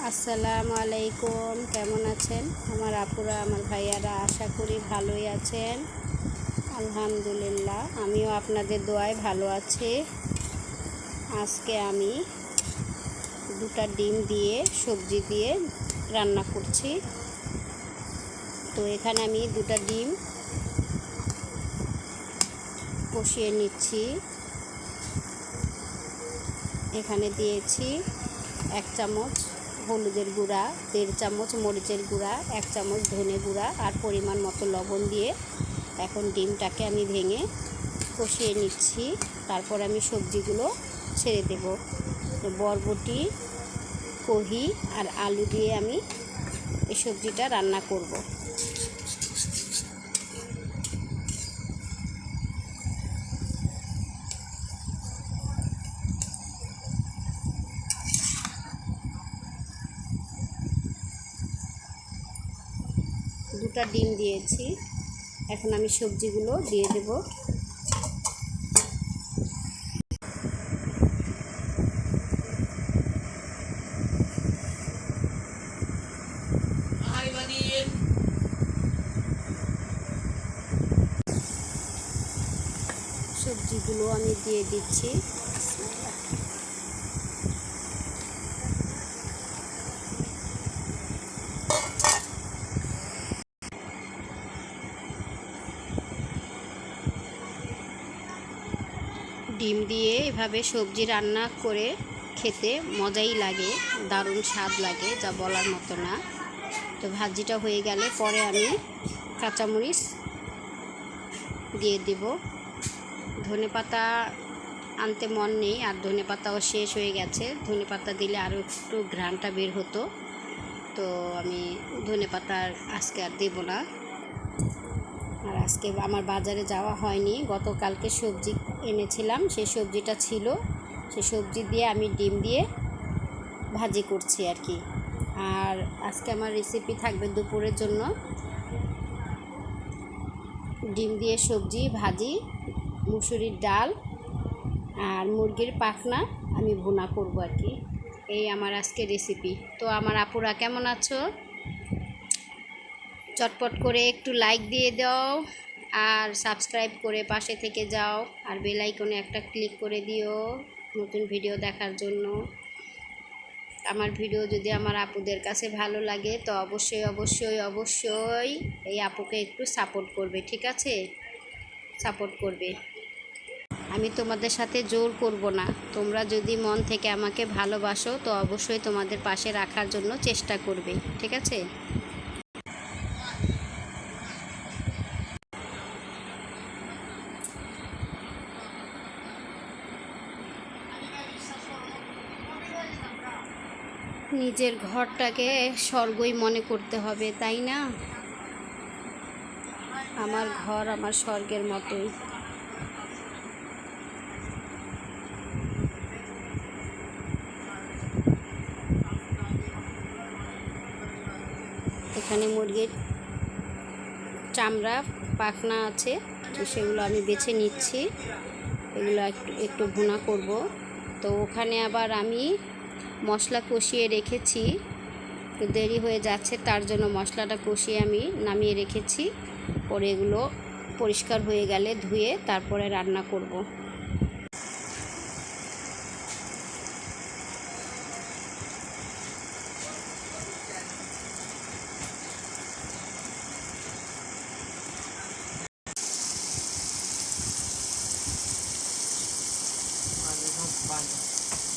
আসসালামু আলাইকুম, কেমন আছেন আমার আপুরা, আমার ভাইয়ারা? আশা করি ভালোই আছেন। আলহামদুলিল্লাহ, আমিও আপনাদের দোয়ায় ভালো আছি। আজকে আমি দুটা ডিম দিয়ে সবজি দিয়ে রান্না করছি। তো এখানে আমি দুটা ডিম কষিয়ে নিচ্ছি। এখানে দিয়েছি 1 চামচ হলুদের গুঁড়া, 1.5 চামচ মরিচের গুঁড়া, 1 চামচ ধনে গুঁড়া আর পরিমাণ মতো লবণ দিয়ে এখন ডিমটাকে আমি ভেঙে কষিয়ে নিচ্ছি। তারপর আমি সবজিগুলো ছেড়ে দেব। বরবটি, কহি আর আলু দিয়ে আমি এই সবজিটা রান্না করব। দুটা ডিম দিয়েছি, এখন আমি সবজিগুলো দিয়ে দেব। সবজিগুলো আমি দিয়ে দিচ্ছি। ডিম দিয়ে এভাবে সবজি রান্না করে খেতে মজাই লাগে, দারুণ স্বাদ লাগে, যা বলার মতো না। তো ভাজিটা হয়ে গেলে পরে আমি কাঁচামরিচ দিয়ে দিব। ধনেপাতা আনতে মন নেই, আর ধনেপাতাও শেষ হয়ে গেছে। ধনেপাতা দিলে আরও একটু ঘ্রাণটা বের হতো, তো আমি ধনেপাতা আজকে আর দেব না। আর আজকে আমার বাজারে যাওয়া হয়নি, গতকালকে সবজি এনেছিলাম, সেই সবজিটা ছিল। সেই সবজি দিয়ে আমি ডিম দিয়ে ভাজি করছি আর কি। আর আজকে আমার রেসিপি থাকবে দুপুরের জন্য ডিম দিয়ে সবজি ভাজি, মুসুরির ডাল আর মুরগির পাখনা আমি ভুনা করব আর কি। এই আমার আজকে রেসিপি। তো আমার আপুরা কেমন আছো? চটপট করে একটু লাইক দিয়ে দাও আর সাবস্ক্রাইব করে পাশে থেকে যাও, আর বেল আইকনে একটা ক্লিক করে দিও নতুন ভিডিও দেখার জন্য। আমার ভিডিও যদি আমার আপুদের কাছে ভালো লাগে তো অবশ্যই অবশ্যই অবশ্যই এই আপুকে একটু সাপোর্ট করবে, ঠিক আছে? সাপোর্ট করবে। আমি তোমাদের সাথে জোর করব না, তোমরা যদি মন থেকে আমাকে ভালোবাসো তো অবশ্যই তোমাদের পাশে রাখার জন্য চেষ্টা করবে, ঠিক আছে? নিজের ঘরটাকে স্বর্গই মনে করতে হবে, তাই না? আমার ঘর আমার স্বর্গের মতোই। এখানে মুরগির চামড়া পাখনা আছে, তো সেগুলো আমি বেছে নিচ্ছি। এগুলো একটু একটু ভুনা করব। তো ওখানে আবার আমি মশলা কষিয়ে রেখেছি, তো দেরি হয়ে যাচ্ছে, তার জন্য মশলাটা কষিয়ে আমি নামিয়ে রেখেছি। পরে এগুলো পরিষ্কার হয়ে গেলে ধুয়ে তারপরে রান্না করব।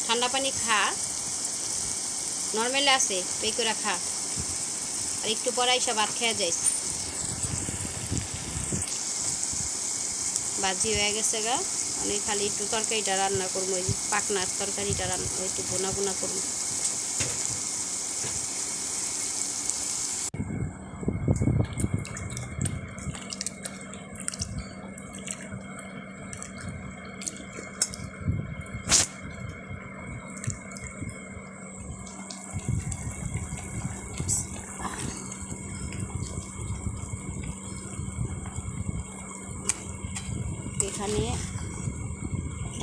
ঠান্ডা পানি খা, নর্মাল আছে পে করে খা, আর একটু পরে এসে ভাত খেয়ে যাইস। ভাজি হয়ে গেছে গা, আমি খালি একটু তরকারিটা রান্না করবো, ওই পাকনার তরকারিটা রান্না একটু বোনা বোনা করবো। এখানে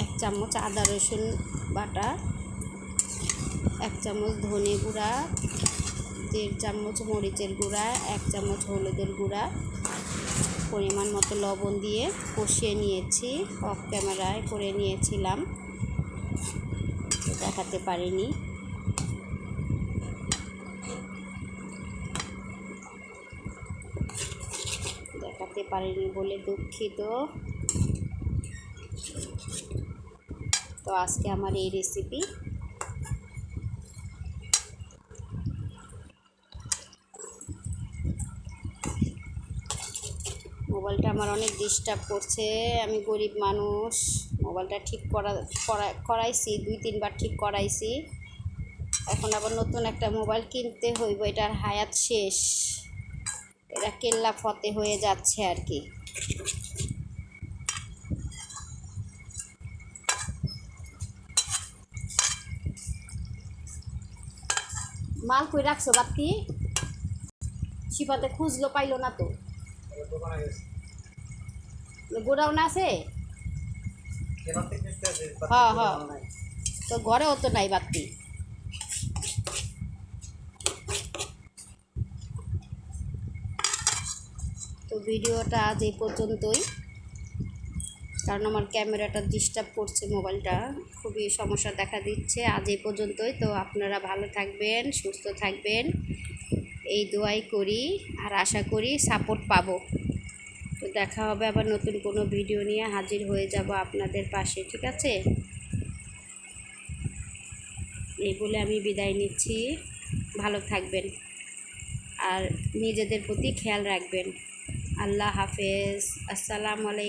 1 চামচ আদা রসুন বাটা, 1 চামচ ধনে গুঁড়া, 1.5 চামচ মরিচের গুঁড়া, 1 চামচ হলুদের গুঁড়া, পরিমাণ মতো লবণ দিয়ে কষিয়ে নিয়েছি। অফ ক্যামেরায় করে নিয়েছিলাম, দেখাতে পারিনি। বলে দুঃখিত। তো আজকে আমার এই রেসিপি। মোবাইলটা আমার অনেক ডিস্টার্ব করছে, আমি গরিব মানুষ। মোবাইলটা ঠিক করাইছি 2-3 বার ঠিক করাইছি, এখন আবার নতুন একটা মোবাইল কিনতে হইব, এটার হায়াত শেষ, এটা কেল্লা ফতে হয়ে যাচ্ছে আর কি। মাল কই রাখছো বাতি? শিপাতে খুঁজলো পাইলো না তো। গোডাউন আছে? হ্যাঁ হ্যাঁ, তো ঘরেও তো নাই বাতি। তো ভিডিওটা আজ এই পর্যন্তই, কারণ আমার ক্যামেরাটা ডিস্টার্ব করছে, মোবাইলটা খুবই সমস্যা দেখা দিচ্ছে। আজ এই পর্যন্তই। তো আপনারা ভালো থাকবেন, সুস্থ থাকবেন, এই দোয়াই করি, আর আশা করি সাপোর্ট পাবো। তো দেখা হবে আবার নতুন কোনো ভিডিও নিয়ে হাজির হয়ে যাব আপনাদের পাশে, ঠিক আছে? এই বলে আমি বিদায় নিচ্ছি। ভালো থাকবেন আর নিজেদের প্রতি খেয়াল রাখবেন। আল্লাহ হাফেজ। আসসালামু আলাইকুম।